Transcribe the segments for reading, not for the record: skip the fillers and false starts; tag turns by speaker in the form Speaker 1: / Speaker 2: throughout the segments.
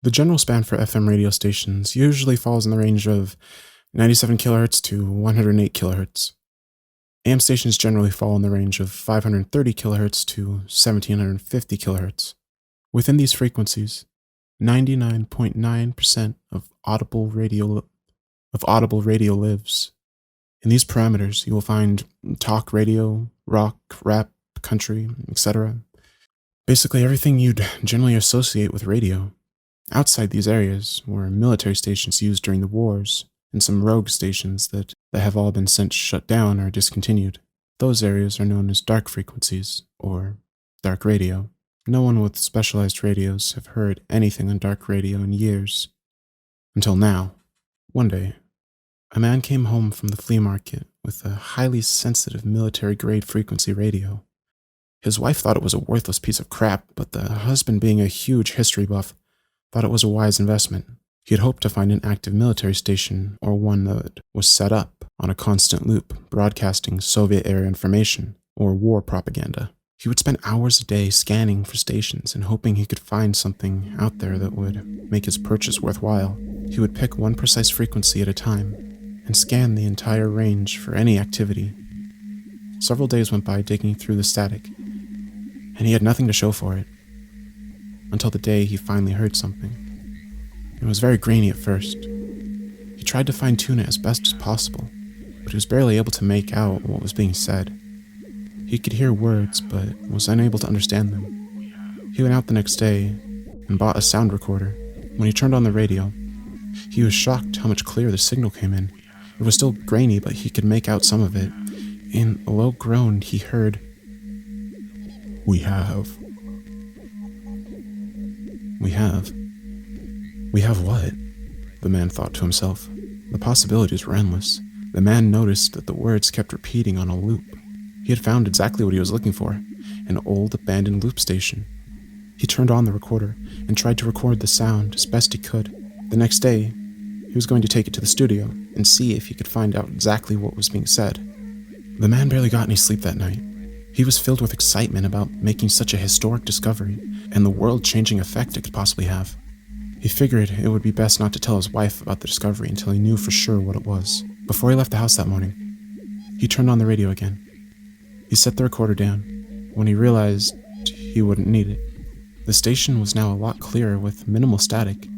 Speaker 1: The general span for FM radio stations usually falls in the range of 97 kHz to 108 kHz. AM stations generally fall in the range of 530 kHz to 1750 kHz. Within these frequencies, 99.9% of audible radio lives. In these parameters, you will find talk radio, rock, rap, country, etc. Basically everything you'd generally associate with radio. Outside these areas were military stations used during the wars, and some rogue stations that have all been since shut down or discontinued. Those areas are known as dark frequencies, or dark radio. No one with specialized radios have heard anything on dark radio in years. Until now. One day, a man came home from the flea market with a highly sensitive military-grade frequency radio. His wife thought it was a worthless piece of crap, but the husband, being a huge history buff, thought it was a wise investment. He had hoped to find an active military station, or one that was set up on a constant loop, broadcasting Soviet-era information, or war propaganda. He would spend hours a day scanning for stations and hoping he could find something out there that would make his purchase worthwhile. He would pick one precise frequency at a time and scan the entire range for any activity. Several days went by digging through the static, and he had nothing to show for it, until the day he finally heard something. It was very grainy at first. He tried to fine-tune it as best as possible, but he was barely able to make out what was being said. He could hear words, but was unable to understand them. He went out the next day and bought a sound recorder. When he turned on the radio, he was shocked how much clearer the signal came in. It was still grainy, but he could make out some of it. In a low groan, he heard, We have. We have what? The man thought to himself. The possibilities were endless. The man noticed that the words kept repeating on a loop. He had found exactly what he was looking for, an old abandoned loop station. He turned on the recorder and tried to record the sound as best he could. The next day, he was going to take it to the studio and see if he could find out exactly what was being said. The man barely got any sleep that night. He was filled with excitement about making such a historic discovery and the world-changing effect it could possibly have. He figured it would be best not to tell his wife about the discovery until he knew for sure what it was. Before he left the house that morning, he turned on the radio again. He set the recorder down when he realized he wouldn't need it. The station was now a lot clearer with minimal static.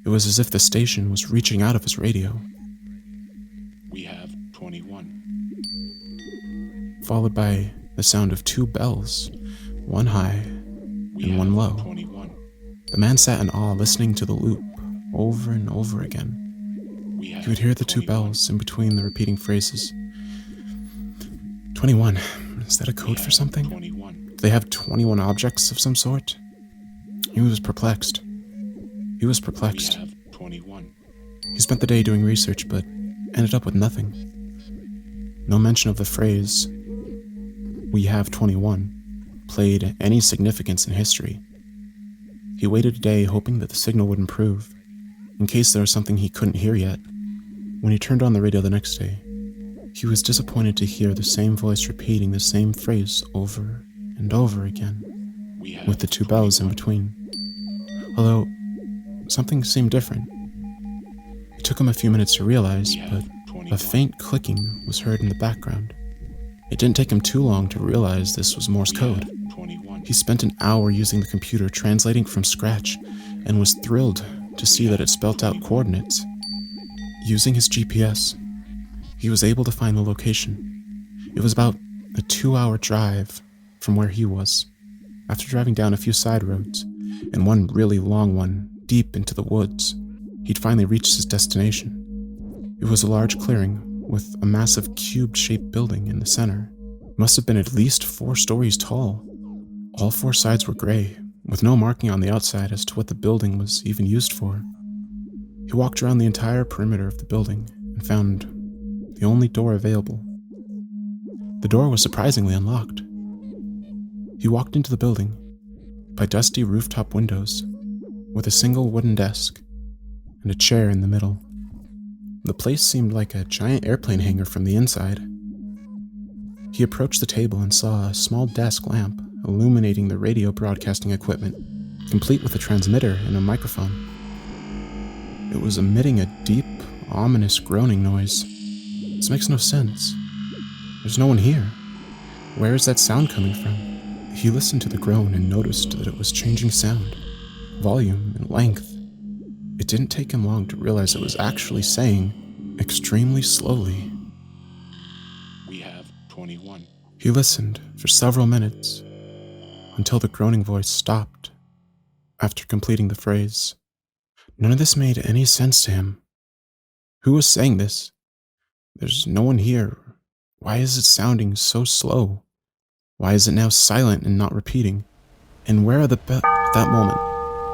Speaker 1: It was as if the station was reaching out of his radio.
Speaker 2: We have 21.
Speaker 1: Followed by the sound of two bells, one high and one low.
Speaker 2: 21.
Speaker 1: The man sat in awe listening to the loop over and over again. He would hear the 2 bells in between the repeating phrases. 21. Is that a code for something?
Speaker 2: 21.
Speaker 1: Do they have 21 objects of some sort? He was perplexed.
Speaker 2: We have 21.
Speaker 1: He spent the day doing research, but ended up with nothing. No mention of the phrase, "We have 21," played any significance in history. He waited a day hoping that the signal would improve, in case there was something he couldn't hear yet. When he turned on the radio the next day, he was disappointed to hear the same voice repeating the same phrase over and over again, with the 2 bells in between. Although, something seemed different. It took him a few minutes to realize, but a faint clicking was heard in the background. It didn't take him too long to realize this was Morse code. He spent an hour using the computer translating from scratch and was thrilled to see that it spelt out coordinates. Using his GPS, he was able to find the location. It was about a 2-hour drive from where he was. After driving down a few side roads, and one really long one deep into the woods, he'd finally reached his destination. It was a large clearing with a massive cube-shaped building in the center. It must have been at least 4 stories tall. All 4 sides were gray, with no marking on the outside as to what the building was even used for. He walked around the entire perimeter of the building and found the only door available. The door was surprisingly unlocked. He walked into the building by dusty rooftop windows with a single wooden desk and a chair in the middle. The place seemed like a giant airplane hangar from the inside. He approached the table and saw a small desk lamp illuminating the radio broadcasting equipment. complete with a transmitter and a microphone. It was emitting a deep, ominous groaning noise. This makes no sense. There's no one here. Where is that sound coming from? He listened to the groan and noticed that it was changing sound, volume, and length. It didn't take him long to realize it was actually saying, extremely slowly.
Speaker 2: We have 21.
Speaker 1: He listened for several minutes until the groaning voice stopped. After completing the phrase, none of this made any sense to him. Who was saying this? There's no one here. Why is it sounding so slow? Why is it now silent and not repeating? And where are the bells? At that moment,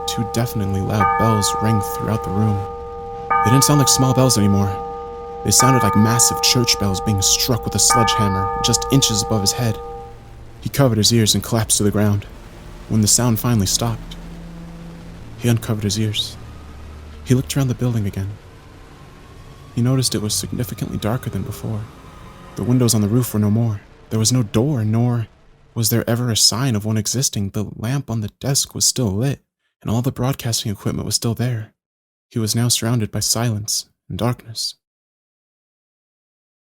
Speaker 1: two deafeningly loud bells rang throughout the room. They didn't sound like small bells anymore. They sounded like massive church bells being struck with a sledgehammer just inches above his head. He covered his ears and collapsed to the ground. When the sound finally stopped, he uncovered his ears. He looked around the building again. He noticed it was significantly darker than before. The windows on the roof were no more. There was no door, nor was there ever a sign of one existing. The lamp on the desk was still lit, and all the broadcasting equipment was still there. He was now surrounded by silence and darkness.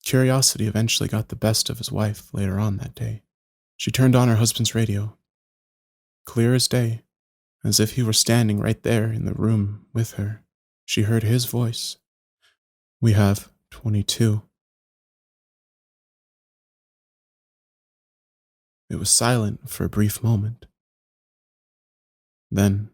Speaker 1: Curiosity eventually got the best of his wife later on that day. She turned on her husband's radio. Clear as day, as if he were standing right there in the room with her, she heard his voice. We have 22. It was silent for a brief moment. Then,